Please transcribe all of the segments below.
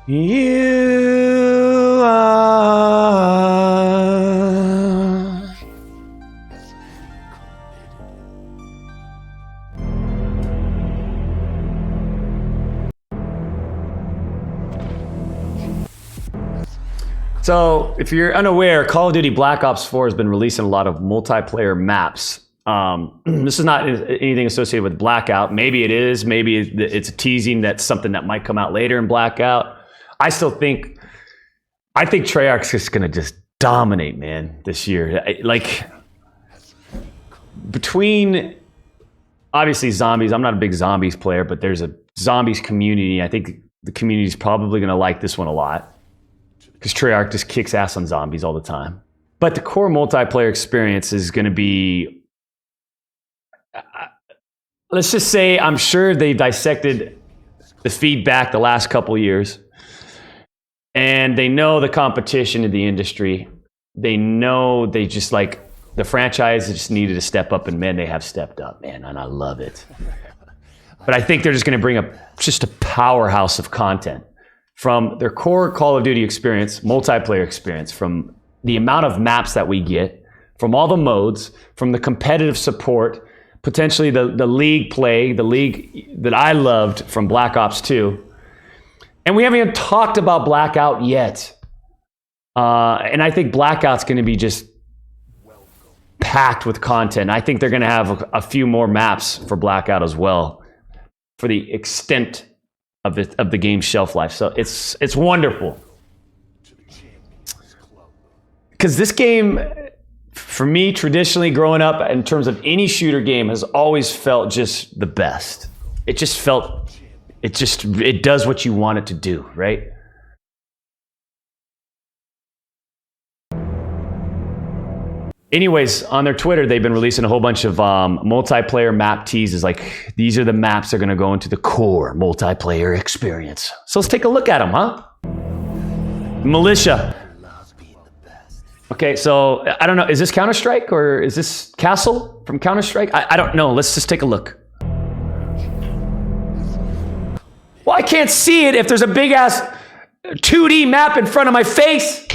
You are. So, if you're unaware, Call of Duty Black Ops 4 has been releasing a lot of multiplayer maps. This is not anything associated with Blackout. Maybe it is. Maybe it's teasing that's something that might come out later in Blackout. I think Treyarch's just going to just dominate, man, this year. Like, between, obviously, zombies. I'm not a big zombies player, but there's a zombies community. I think the community is probably going to like this one a lot, because Treyarch just kicks ass on zombies all the time. But the core multiplayer experience is going to be, let's just say, I'm sure they dissected the feedback the last couple years, and they know the competition in the industry. They know they just, like, the franchise just needed to step up, and man, they have stepped up, man, and I love it. But I think they're just going to bring just a powerhouse of content from their core Call of Duty experience, multiplayer experience, from the amount of maps that we get, from all the modes, from the competitive support, potentially the league play, the league that I loved from Black Ops 2. And we haven't even talked about Blackout yet. And I think Blackout's going to be just packed with content. I think they're going to have a few more maps for Blackout as well, for the extent of the game's shelf life. So it's wonderful. Because this game, for me, traditionally growing up, in terms of any shooter game, has always felt just the best. It just felt, it does what you want it to do, right? Anyways, on their Twitter, they've been releasing a whole bunch of multiplayer map teases. Like, these are the maps that are going to go into the core multiplayer experience. So let's take a look at them, huh? Militia. Okay, so I don't know. Is this Counter-Strike or is this Castle from Counter-Strike? I don't know. Let's just take a look. Well, I can't see it if there's a big-ass 2D map in front of my face.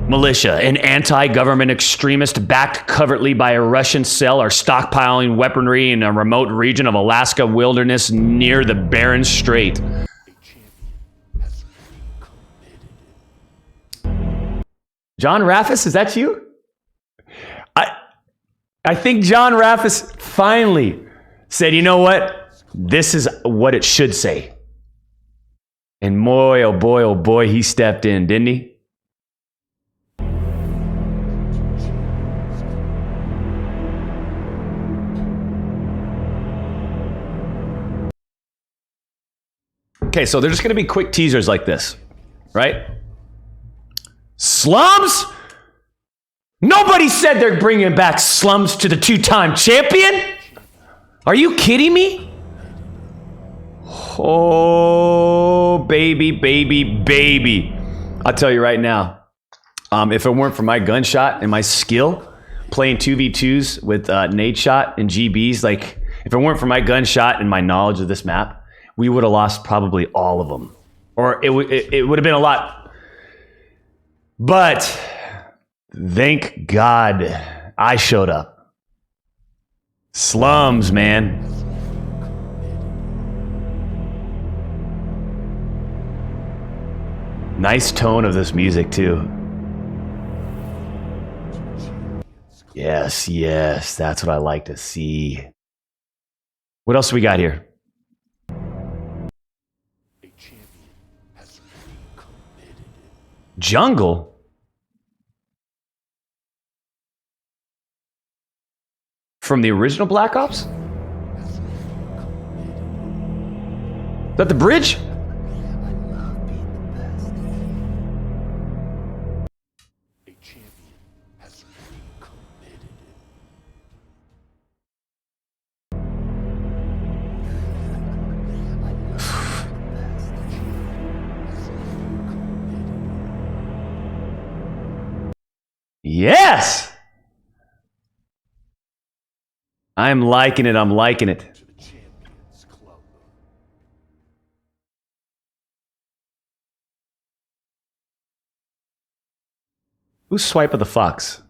Militia, an anti-government extremist backed covertly by a Russian cell, are stockpiling weaponry in a remote region of Alaska wilderness near the Bering Strait. John Raffis, is that you? I think John Raffis finally said, you know what? This is what it should say. And boy, oh boy, he stepped in, didn't he? Okay, so they're just going to be quick teasers like this, right? Slums? Nobody said they're bringing back Slums to the two-time champion. Are you kidding me? Oh, baby, baby, baby. I'll tell you right now, if it weren't for my gunshot and my skill playing 2v2s with nade shot and GBs, like, if it weren't for my gunshot and my knowledge of this map, we would have lost probably all of them. Or it would have been a lot. But thank God I showed up. Slums, man. Nice tone of this music, too. Yes, yes, that's what I like to see. What else do we got here? Jungle? From the original Black Ops? Is that the bridge? Yes! I'm liking it. I'm liking it. Who's Swipe of the Fox?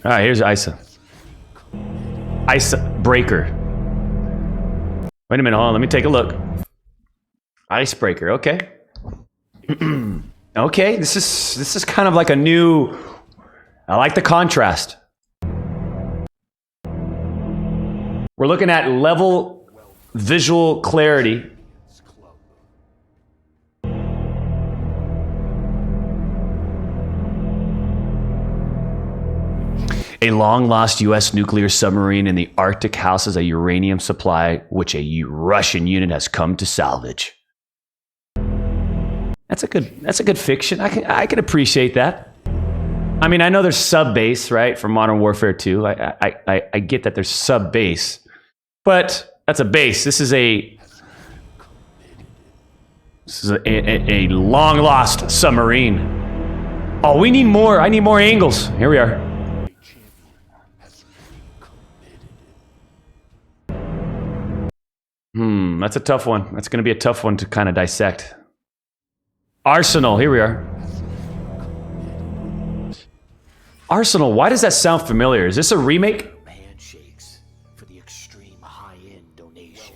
All right, here's Icebreaker. Wait a minute, hold on, let me take a look. Icebreaker, okay. Okay, this is kind of like a new. I like the contrast. We're looking at level visual clarity. A long-lost U.S. nuclear submarine in the Arctic houses a uranium supply which a Russian unit has come to salvage. That's a good fiction. I can appreciate that. I mean, I know there's sub base, right, for Modern Warfare 2. I get that there's sub base, but that's a base. This is a long lost submarine. Oh, we need more. I need more angles. Here we are. That's a tough one. That's going to be a tough one to kind of dissect. Arsenal, here we are. Arsenal, why does that sound familiar? Is this a remake? Handshakes for the extreme high-end donation.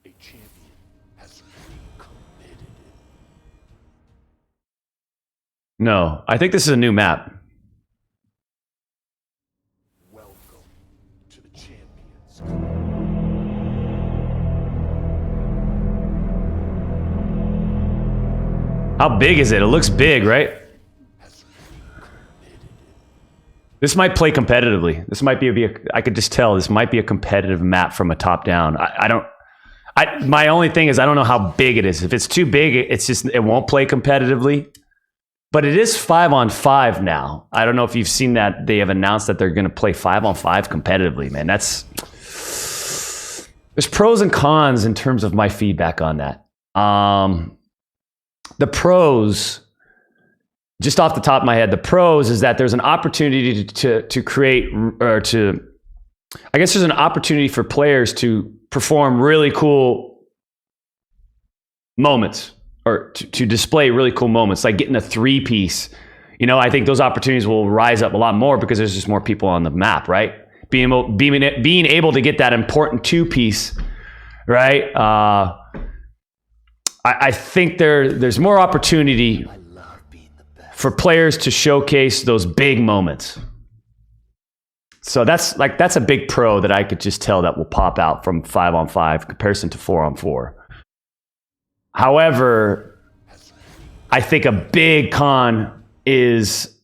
A champion has been committed. No, I think this is a new map. Welcome to the Champions. How big is it? It looks big, right? This might play competitively. This might be I could just tell this might be a competitive map from a top down. My only thing is I don't know how big it is. If it's too big, it won't play competitively. But it is 5-on-5 now. I don't know if you've seen that. They have announced that they're going to play 5-on-5 competitively, man. There's pros and cons in terms of my feedback on that. The pros, just off the top of my head, the pros is that there's an opportunity to create, or to, I guess there's an opportunity for players to perform really cool moments, or to display really cool moments, like getting a 3-piece. You know, I think those opportunities will rise up a lot more because there's just more people on the map, right? Being able to get that important 2-piece, right? I think there's more opportunity for players to showcase those big moments. So that's a big pro that I could just tell that will pop out from 5-on-5 comparison to 4-on-4. However, I think a big con is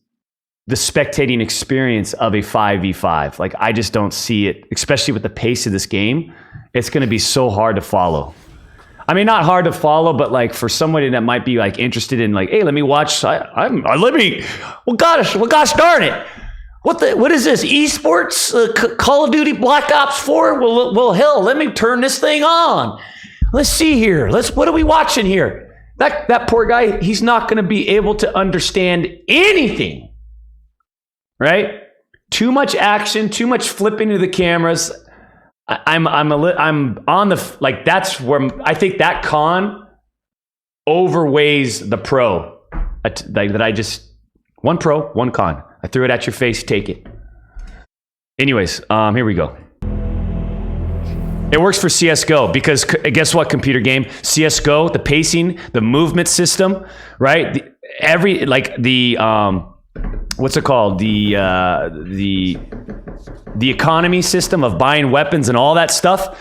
the spectating experience of a 5v5. Like, I just don't see it, especially with the pace of this game. It's going to be so hard to follow. I mean, not hard to follow, but like for somebody that might be like interested in like, hey, let me watch. Well, gosh darn it. What is this? Esports? Call of Duty Black Ops 4? Well, hell, let me turn this thing on. Let's see here. What are we watching here? That poor guy, he's not going to be able to understand anything, right? Too much action, too much flipping to the cameras. I'm on the, like, that's where I think that con overweighs the pro. One pro, one con. I threw it at your face, take it. Anyways, here we go. It works for CSGO because guess what, computer game? CSGO, the pacing, the movement system, right? What's it called? The economy system of buying weapons and all that stuff.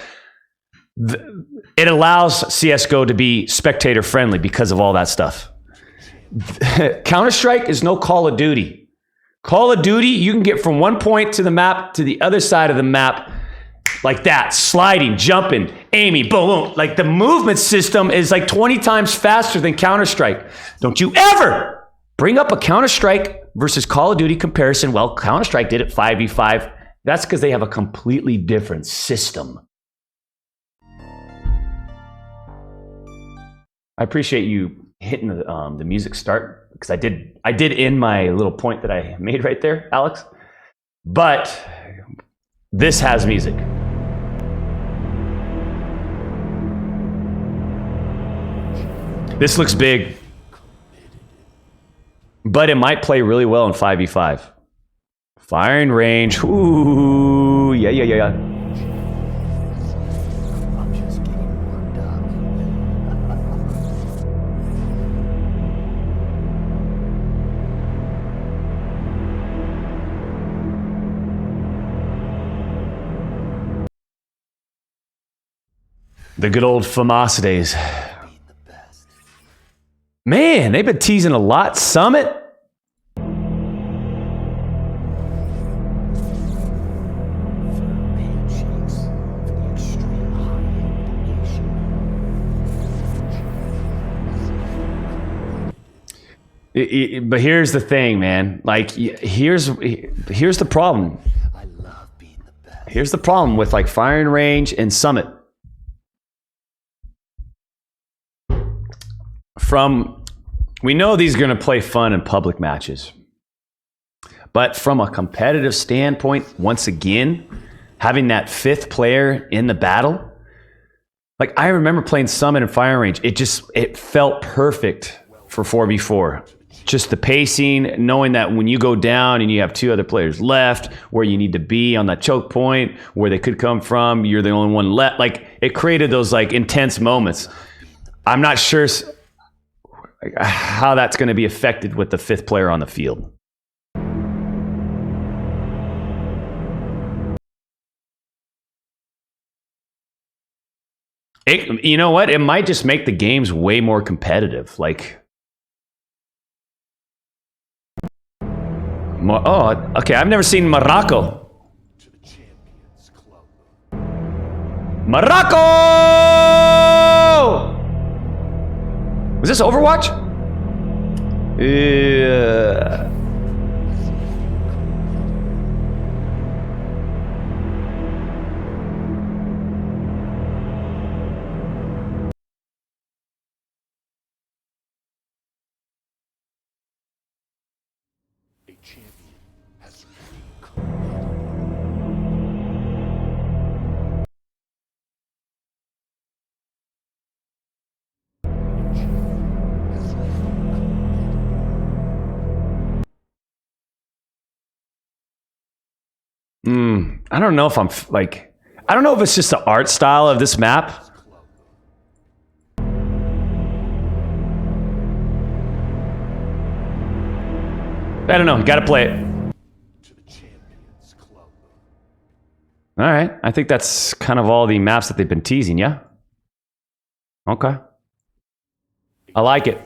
It allows CSGO to be spectator friendly because of all that stuff. Counter-Strike is no Call of Duty. Call of Duty, you can get from one point to the map to the other side of the map like that, sliding, jumping, aiming, boom, boom. Like, the movement system is like 20 times faster than Counter-Strike. Don't you ever bring up a Counter-Strike versus Call of Duty comparison. Well, Counter-Strike did it 5v5. That's because they have a completely different system. I appreciate you hitting the music start because I did end my little point that I made right there, Alex. But this has music. This looks big, but it might play really well in 5v5. Firing range. Ooh, yeah. I'm just getting warmed up. The good old FAMAS days. Being the best. Man, they've been teasing a lot. Summit. Handshakes for the extreme high-end nation. But here's the thing, man. Like, here's the problem. I love being the best. Here's the problem with like firing range and summit. We know these are going to play fun in public matches. But from a competitive standpoint, once again, having that fifth player in the battle, like I remember playing Summit and Firing Range, it felt perfect for 4v4. Just the pacing, knowing that when you go down and you have two other players left, where you need to be on that choke point, where they could come from, you're the only one left. Like it created those like intense moments. I'm not sure how that's going to be affected with the fifth player on the field. You know what? It might just make the games way more competitive. Like, oh, okay. I've never seen Morocco. To the Champions Club. Morocco! Was this Overwatch? Yeah. A champion has I don't know if I don't know if it's just the art style of this map. I don't know. You got to play it. to the Champions Club. All right. I think that's kind of all the maps that they've been teasing, yeah? Okay. I like it.